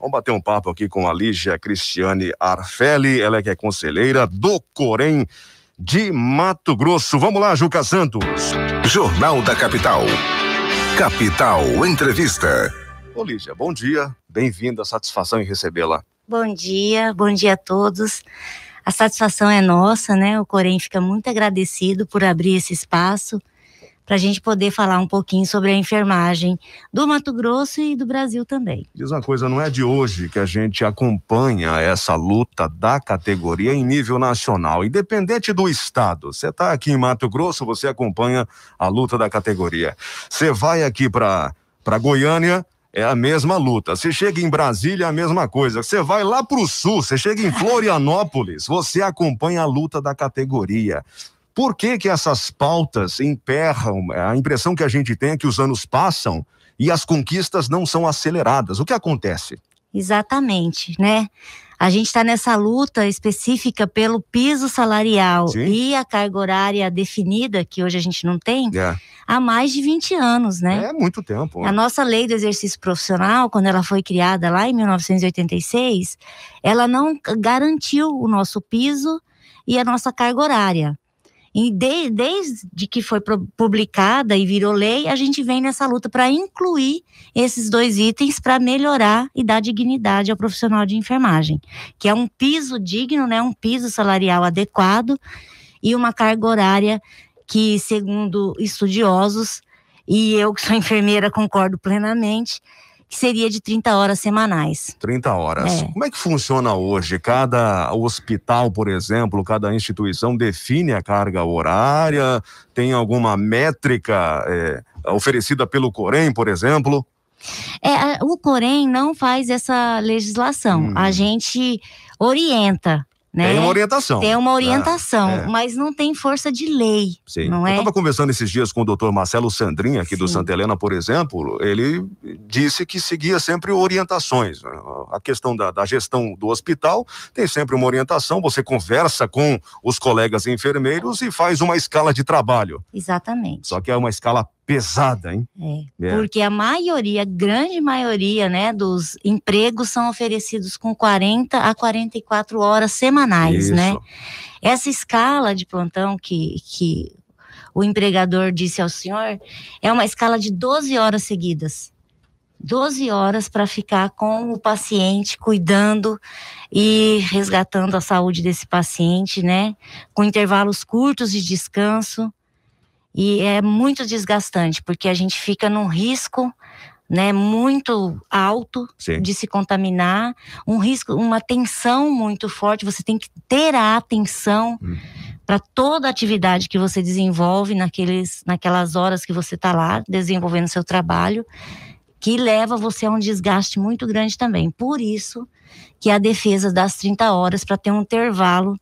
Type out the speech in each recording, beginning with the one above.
Vamos bater um papo aqui com a Lígia Cristiane Arfelli, ela que é conselheira do Corém de Mato Grosso. Vamos lá, Juca Santos. Jornal da Capital. Capital Entrevista. Ô Lígia, bom dia, bem-vinda, satisfação em recebê-la. Bom dia a todos. A satisfação é nossa, né? O Corém fica muito agradecido por abrir esse espaço para a gente poder falar um pouquinho sobre a enfermagem do Mato Grosso e do Brasil também. Diz uma coisa, não é de hoje que a gente acompanha essa luta da categoria em nível nacional, independente do estado. Você está aqui em Mato Grosso, você acompanha a luta da categoria. Você vai aqui para Goiânia, é a mesma luta. Você chega em Brasília, é a mesma coisa. Você vai lá para o sul, você chega em Florianópolis, você acompanha a luta da categoria. Por que essas pautas emperram? A impressão que a gente tem é que os anos passam e as conquistas não são aceleradas. O que acontece? Exatamente, né? A gente está nessa luta específica pelo piso salarial. Sim. E a carga horária definida, que hoje a gente não tem, há mais de 20 anos, né? É muito tempo. A nossa lei do exercício profissional, quando ela foi criada lá em 1986, ela não garantiu o nosso piso e a nossa carga horária. E desde que foi publicada e virou lei, a gente vem nessa luta para incluir esses dois itens para melhorar e dar dignidade ao profissional de enfermagem, que é um piso digno, né, um piso salarial adequado e uma carga horária que, segundo estudiosos, e eu que sou enfermeira concordo plenamente, que seria de 30 horas semanais. 30 horas. Como é que funciona hoje? Cada hospital, por exemplo, cada instituição define a carga horária? Tem alguma métrica oferecida pelo Corém, por exemplo? O Corém não faz essa legislação. A gente orienta, né? Tem uma orientação. Tem uma orientação, mas não tem força de lei. Sim. Não Eu estava conversando esses dias com o doutor Marcelo Sandrin, aqui do Santa Helena, por exemplo. Ele disse que seguia sempre orientações. A questão da gestão do hospital tem sempre uma orientação. Você conversa com os colegas enfermeiros e faz uma escala de trabalho. Exatamente. Só que é uma escala pesada, hein? Porque a grande maioria, né, dos empregos são oferecidos com 40 a 44 horas semanais, né? Essa escala de plantão que o empregador disse ao senhor é uma escala de 12 horas seguidas. 12 horas para ficar com o paciente, cuidando e resgatando a saúde desse paciente, né? Com intervalos curtos de descanso. E é muito desgastante, porque a gente fica num risco, né, muito alto de se contaminar, um risco, uma tensão muito forte. Você tem que ter a atenção para toda a atividade que você desenvolve naquelas horas que você está lá desenvolvendo seu trabalho, que leva você a um desgaste muito grande também. Por isso que a defesa das 30 horas, para ter um intervalo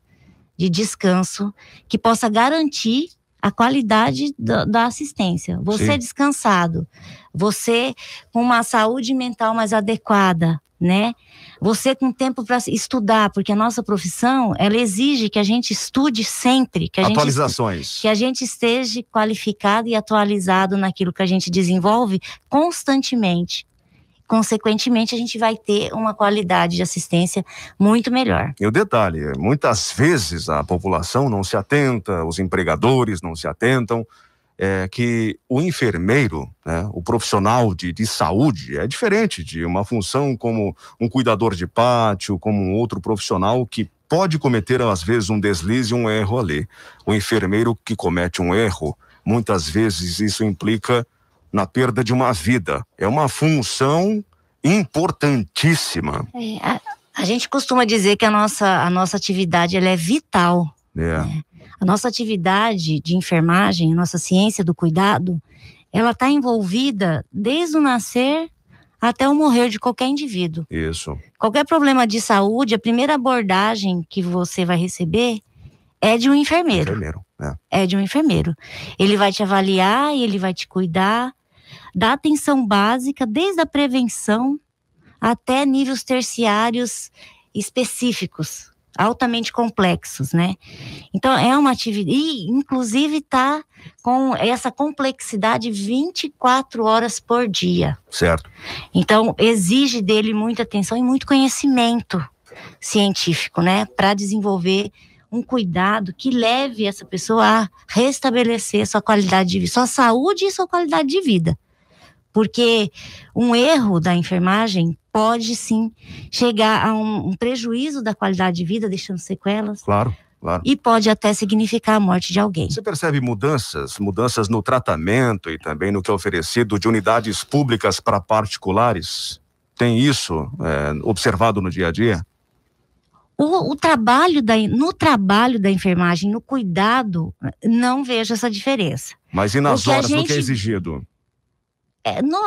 de descanso que possa garantir a qualidade da assistência. Você descansado, você com uma saúde mental mais adequada, né? Você com tempo para estudar, porque a nossa profissão, ela exige que a gente estude sempre, que a gente esteja qualificado e atualizado naquilo que a gente desenvolve constantemente. Consequentemente, a gente vai ter uma qualidade de assistência muito melhor. E o detalhe, muitas vezes a população não se atenta, os empregadores não se atentam, que o enfermeiro, né, o profissional de saúde, é diferente de uma função como um cuidador de pátio, como um outro profissional que pode cometer, às vezes, um deslize e um erro ali. O enfermeiro que comete um erro, muitas vezes isso implica na perda de uma vida. É uma função importantíssima. A gente costuma dizer que a nossa atividade ela é vital. Né? A nossa atividade de enfermagem, a nossa ciência do cuidado, ela está envolvida desde o nascer até o morrer de qualquer indivíduo. Isso. Qualquer problema de saúde, a primeira abordagem que você vai receber é de um enfermeiro. É de um enfermeiro. Ele vai te avaliar e ele vai te cuidar, dar atenção básica, desde a prevenção até níveis terciários específicos, altamente complexos, né? Então, é uma atividade, e inclusive está com essa complexidade 24 horas por dia. Certo. Então, exige dele muita atenção e muito conhecimento científico, né? Para desenvolver um cuidado que leve essa pessoa a restabelecer sua qualidade de vida, sua saúde e sua qualidade de vida. Porque um erro da enfermagem pode sim chegar a um prejuízo da qualidade de vida, deixando sequelas. Claro, claro. E pode até significar a morte de alguém. Você percebe mudanças no tratamento e também no que é oferecido de unidades públicas para particulares? Tem isso observado no dia a dia? No trabalho da enfermagem, no cuidado, não vejo essa diferença. Mas e nas horas, o que é exigido?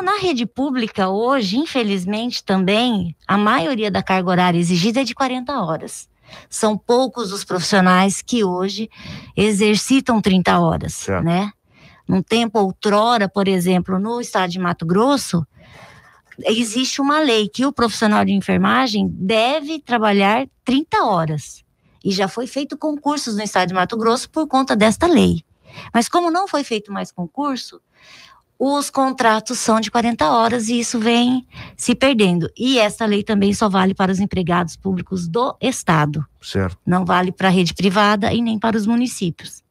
Na rede pública hoje, infelizmente também, a maioria da carga horária exigida é de 40 horas. São poucos os profissionais que hoje exercitam 30 horas, certo, né? Num tempo outrora, por exemplo, no estado de Mato Grosso, existe uma lei que o profissional de enfermagem deve trabalhar 30 horas. E já foi feito concursos no estado de Mato Grosso por conta desta lei. Mas como não foi feito mais concurso, os contratos são de 40 horas e isso vem se perdendo. E essa lei também só vale para os empregados públicos do estado. Certo. Não vale para a rede privada e nem para os municípios.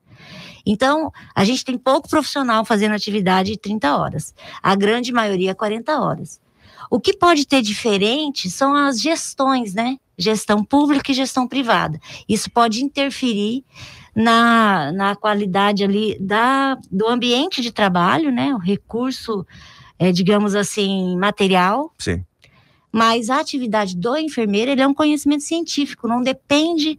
Então, a gente tem pouco profissional fazendo atividade de 30 horas. A grande maioria 40 horas. O que pode ter diferente são as gestões, né? Gestão pública e gestão privada. Isso pode interferir na qualidade ali do ambiente de trabalho, né? O recurso, digamos assim, material. Sim. Mas a atividade do enfermeiro, ele é um conhecimento científico, não depende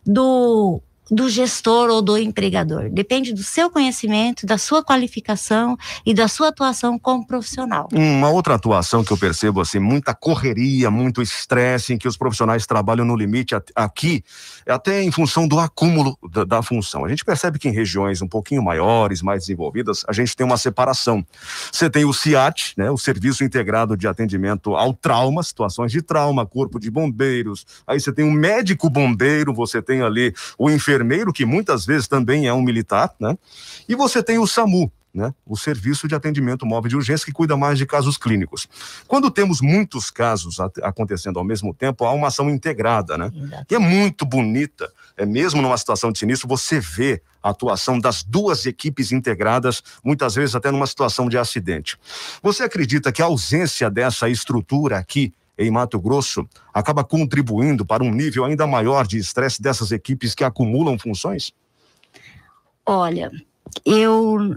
do gestor ou do empregador. Depende do seu conhecimento, da sua qualificação e da sua atuação como profissional. Uma outra atuação que eu percebo, assim, muita correria, muito estresse, em que os profissionais trabalham no limite aqui, até em função do acúmulo da função. A gente percebe que em regiões um pouquinho maiores, mais desenvolvidas, a gente tem uma separação. Você tem o SIAT, né, o Serviço Integrado de Atendimento ao Trauma, situações de trauma, corpo de bombeiros, aí você tem um médico bombeiro, você tem ali o enfermeiro, que muitas vezes também é um militar, né? E você tem o SAMU, né? O Serviço de Atendimento Móvel de Urgência, que cuida mais de casos clínicos. Quando temos muitos casos acontecendo ao mesmo tempo, há uma ação integrada, né? Que é muito bonita. Mesmo numa situação de sinistro, você vê a atuação das duas equipes integradas, muitas vezes até numa situação de acidente. Você acredita que a ausência dessa estrutura aqui em Mato Grosso acaba contribuindo para um nível ainda maior de estresse dessas equipes que acumulam funções? Olha,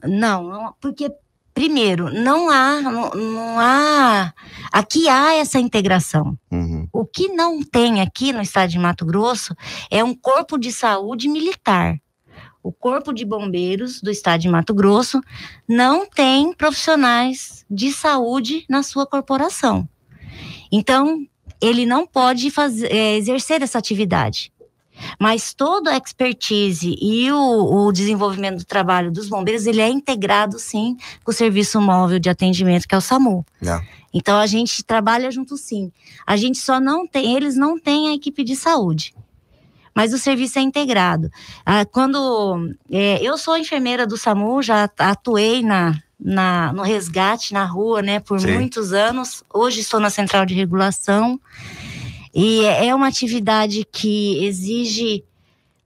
não, porque primeiro, não há, aqui há essa integração. Uhum. O que não tem aqui no estado de Mato Grosso é um corpo de saúde militar. O Corpo de Bombeiros do estado de Mato Grosso não tem profissionais de saúde na sua corporação. Então, ele não pode exercer essa atividade. Mas toda a expertise e o desenvolvimento do trabalho dos bombeiros, ele é integrado, sim, com o Serviço Móvel de Atendimento, que é o SAMU. Então, a gente trabalha junto, sim. A gente só não tem, eles não têm a equipe de saúde. Mas o serviço é integrado. Eu sou enfermeira do SAMU, já atuei no resgate, na rua, né, por Sim. muitos anos. Hoje estou na Central de Regulação. E é uma atividade que exige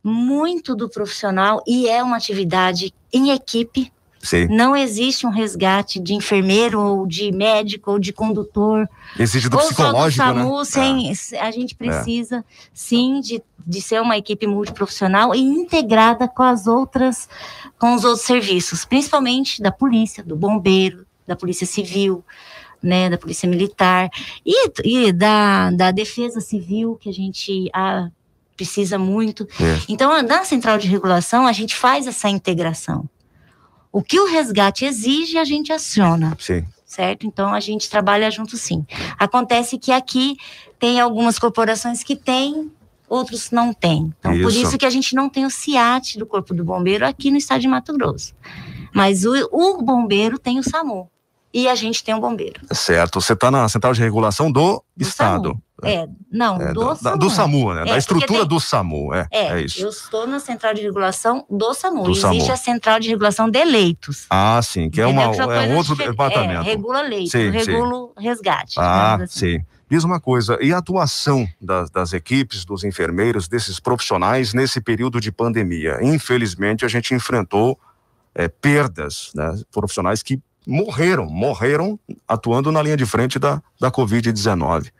muito do profissional e é uma atividade em equipe. Sim. Não existe um resgate de enfermeiro ou de médico ou de condutor. Exige do ou psicológico, só do SAMU, né? A gente precisa, sim, de ser uma equipe multiprofissional e integrada com os outros serviços, principalmente da polícia, do bombeiro, da polícia civil, né, da polícia militar e da defesa civil, que a gente precisa muito. Então, na Central de Regulação, a gente faz essa integração. O que o resgate exige, a gente aciona. Sim. Certo? Então, a gente trabalha junto, sim. Acontece que aqui tem algumas corporações que têm, outros não têm. Então, por isso que a gente não tem o SIAT do Corpo do Bombeiro aqui no estado de Mato Grosso. Mas o bombeiro tem o SAMU. E a gente tem um bombeiro. Certo. Você está na Central de Regulação do Estado. Do SAMU, né? Da estrutura do SAMU, é isso. Eu estou na central de regulação do SAMU. Existe a central de regulação de leitos. Ah, sim, que é um outro departamento. Regula leito, regula resgate. Sim. Diz uma coisa, e a atuação das equipes, dos enfermeiros, desses profissionais nesse período de pandemia? Infelizmente, a gente enfrentou perdas, né? Profissionais que morreram atuando na linha de frente da Covid-19.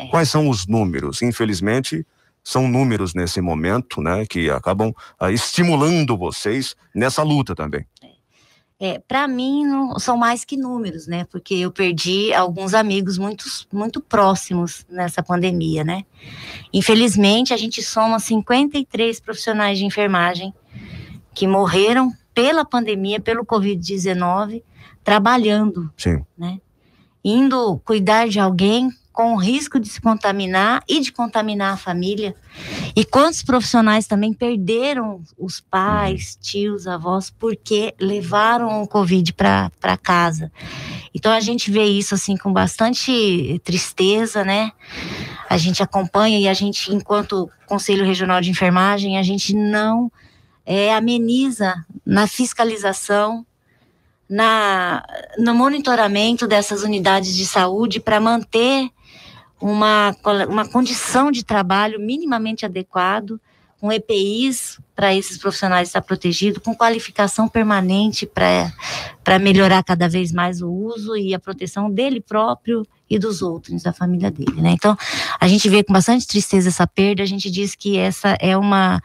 Quais são os números? Infelizmente, são números nesse momento, né, que acabam estimulando vocês nessa luta também. Para mim, não são mais que números, né? Porque eu perdi alguns amigos muito próximos nessa pandemia, né? Infelizmente, a gente soma 53 profissionais de enfermagem que morreram pela pandemia, pelo Covid-19, trabalhando, né? Indo cuidar de alguém com o risco de se contaminar e de contaminar a família. E quantos profissionais também perderam os pais, tios, avós, porque levaram o Covid para casa. Então a gente vê isso assim com bastante tristeza, né? A gente acompanha e a gente, enquanto Conselho Regional de Enfermagem, a gente não ameniza na fiscalização, no monitoramento dessas unidades de saúde para manter uma condição de trabalho minimamente adequado, com EPIs para esses profissionais estar protegidos, com qualificação permanente para melhorar cada vez mais o uso e a proteção dele próprio e dos outros, da família dele, né? Então, a gente vê com bastante tristeza essa perda. A gente diz que essa é uma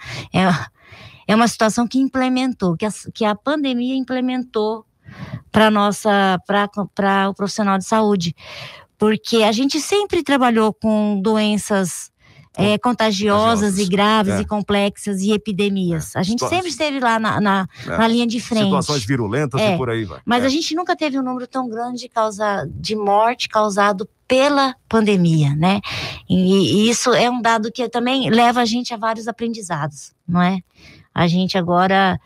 situação que implementou, que a pandemia implementou para o profissional de saúde, porque a gente sempre trabalhou com doenças contagiosas e graves e complexas e epidemias. A gente sempre esteve lá na linha de frente. Situações virulentas e por aí vai. Mas a gente nunca teve um número tão grande de morte causado pela pandemia, né? E isso é um dado que também leva a gente a vários aprendizados, não é? A gente agora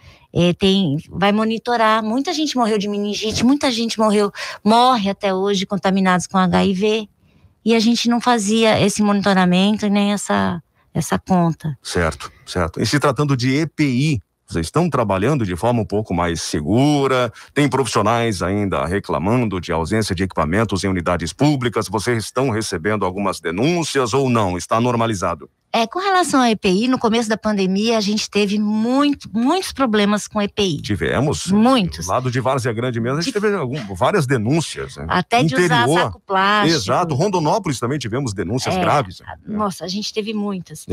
vai monitorar. Muita gente morreu de meningite, muita gente morre até hoje contaminados com HIV, e a gente não fazia esse monitoramento nem essa conta. Certo. E se tratando de EPI, vocês estão trabalhando de forma um pouco mais segura? Tem profissionais ainda reclamando de ausência de equipamentos em unidades públicas? Vocês estão recebendo algumas denúncias ou não? Está normalizado? Com relação à EPI, no começo da pandemia, a gente teve muitos problemas com EPI. Tivemos. Muitos. Do lado de Várzea Grande mesmo, a gente teve várias denúncias. Né? Até de usar saco plástico. Exato. Rondonópolis também tivemos denúncias graves. Nossa, a gente teve muitas.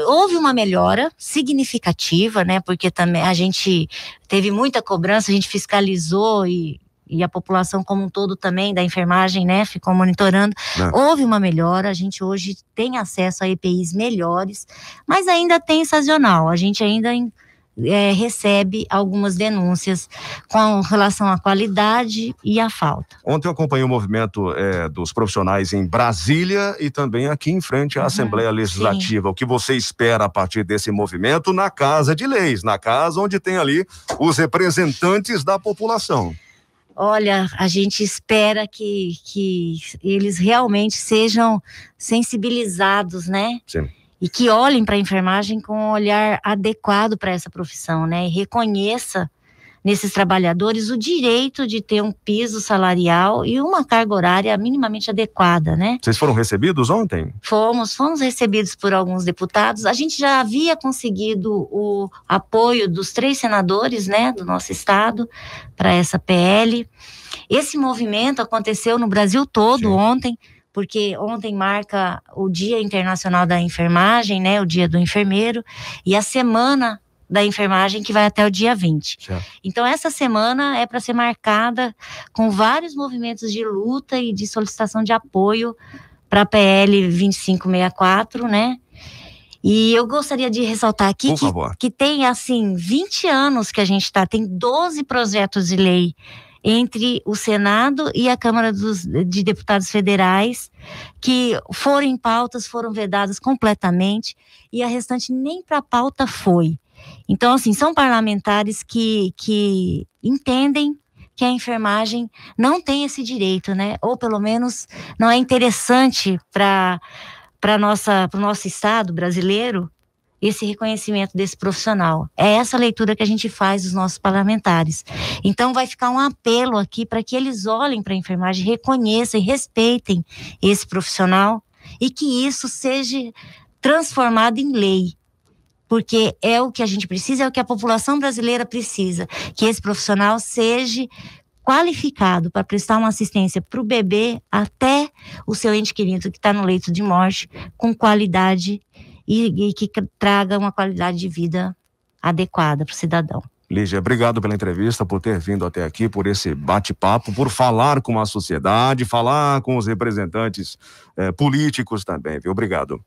Houve uma melhora significativa, né? Porque também a gente teve muita cobrança, a gente fiscalizou e a população como um todo também, da enfermagem, né, ficou monitorando. Houve uma melhora, a gente hoje tem acesso a EPIs melhores, mas ainda tem sazonal, a gente ainda recebe algumas denúncias com relação à qualidade e à falta. Ontem eu acompanhei o movimento dos profissionais em Brasília e também aqui em frente à Assembleia Legislativa. Sim. O que você espera a partir desse movimento na Casa de Leis, na casa onde tem ali os representantes da população? Olha, a gente espera que eles realmente sejam sensibilizados, né? Sim. E que olhem para a enfermagem com um olhar adequado para essa profissão, né? E reconheça nesses trabalhadores o direito de ter um piso salarial e uma carga horária minimamente adequada, né? Vocês foram recebidos ontem? Fomos recebidos por alguns deputados. A gente já havia conseguido o apoio dos 3 senadores, né, do nosso estado para essa PL. Esse movimento aconteceu no Brasil todo ontem, porque ontem marca o Dia Internacional da Enfermagem, né, o Dia do Enfermeiro, e a Semana da Enfermagem, que vai até o dia 20. Certo. Então, essa semana é para ser marcada com vários movimentos de luta e de solicitação de apoio para a PL 2564, né? E eu gostaria de ressaltar aqui que tem, assim, 20 anos que a gente tem 12 projetos de lei entre o Senado e a Câmara de Deputados Federais, que foram em pautas, foram vedadas completamente, e a restante nem para pauta foi. Então, assim, são parlamentares que entendem que a enfermagem não tem esse direito, né? Ou pelo menos não é interessante para o nosso estado brasileiro esse reconhecimento desse profissional. É essa leitura que a gente faz dos nossos parlamentares. Então vai ficar um apelo aqui para que eles olhem para a enfermagem, reconheçam e respeitem esse profissional e que isso seja transformado em lei. Porque é o que a gente precisa, é o que a população brasileira precisa, que esse profissional seja qualificado para prestar uma assistência para o bebê até o seu ente querido que está no leito de morte, com qualidade e que traga uma qualidade de vida adequada para o cidadão. Lígia, obrigado pela entrevista, por ter vindo até aqui, por esse bate-papo, por falar com a sociedade, falar com os representantes políticos também, viu? Obrigado.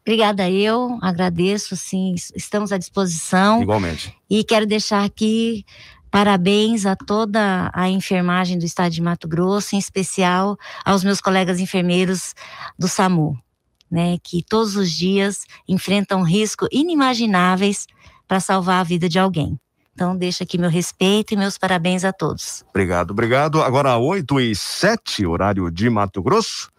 Obrigada, eu agradeço, sim, estamos à disposição. Igualmente. E quero deixar aqui parabéns a toda a enfermagem do estado de Mato Grosso, em especial aos meus colegas enfermeiros do SAMU, né, que todos os dias enfrentam riscos inimagináveis para salvar a vida de alguém. Então, deixo aqui meu respeito e meus parabéns a todos. Obrigado. Agora, 8h07, horário de Mato Grosso.